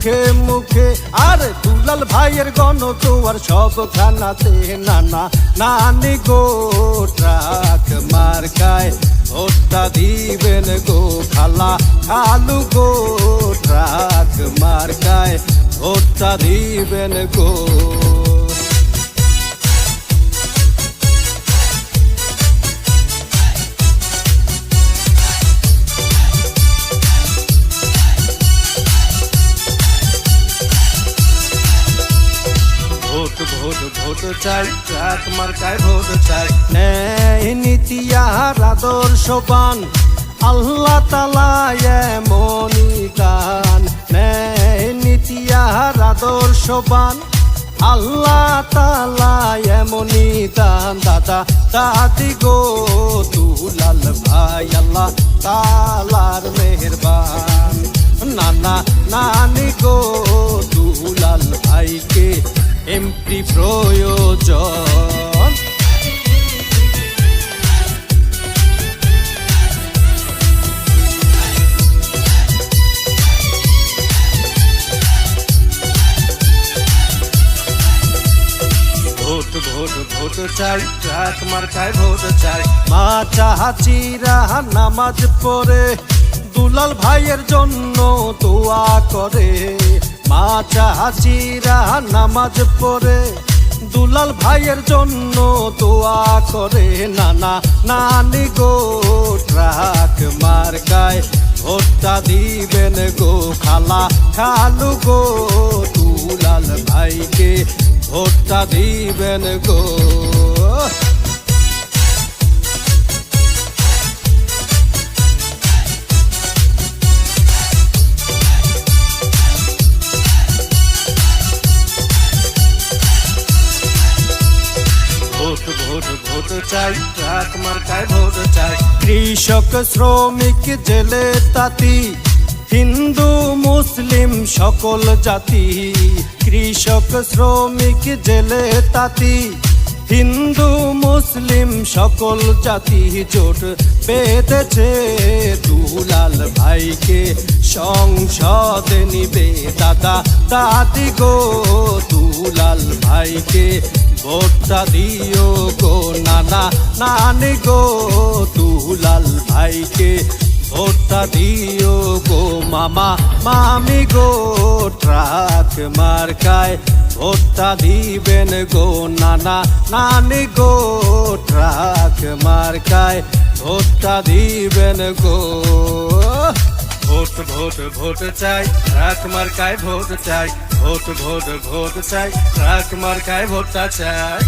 মুখে মুখে আর দুলাল ভাইয়ের গণজোয়ার সব খানাতে নানা নানি গো ট্রাক মার্কায় ভোটটা দিবেন গো খালা খালু গো ট্রাক মার্কায় ভোটটা দিবেন গো। ভোট ভোট ভোট চাই ট্রাক মার্কায় ভোট চাই ন্যায় নীতি আর আদর্শবান আল্লাহ তাআলা এমনই দান। ন্যায় নীতি আর আদর্শবান আল্লাহ তাআলা এমনই দান। দাদা দাদি গো দুলাল ভাই আল্লাহ তাআলার মেহেরবান। নানা নানি গো দুলাল ভাইকে এমপি প্রয়োজন। ভোট ভোট ভোট চাই ট্রাক মার্কায় ভোট চাই। মা চাচিরা নামাজ পড়ে দুলাল ভাইয়ের জন্য দোয়া করে। মা চাচিরা নামাজ পড়ে দুলাল ভাইয়ের জন্য দোয়া করে। নানা নানি গো ট্রাক মার্কায় ভোটটা দিবেন গো খালা খালু গো দুলাল ভাইকে ভোটটা দিবেন গো। ভোট ভোট ভোট চাই ট্রাক মার্কায় ভোট চাই। কৃষক শ্রমিক জেলে তাঁতি হিন্দু মুসলিম সকল জাতি। কৃষক শ্রমিক জেলে তাঁতি হিন্দু মুসলিম সকল জাতি জোট বেঁধেছে দুলাল ভাইকে সংসদে নিবে। দাদা দাদি গো দুলাল ভাইকে ভোটটা দিও গো। নানা নানি গো দুলাল ভাইকে ভোটটা দিও গো। মামা মামি গো ট্রাক মার্কায় ভোটটা দিবেন গো। নানা নানি গো ট্রাক মার্কায় ভোটটা দিবেন গো। ভোট ভোট ভোট চাই ট্রাক মার্কায় ভোট চাই। ভোট ভোট ভোট চাই ট্রাক মার্কায় ভোটটা চাই।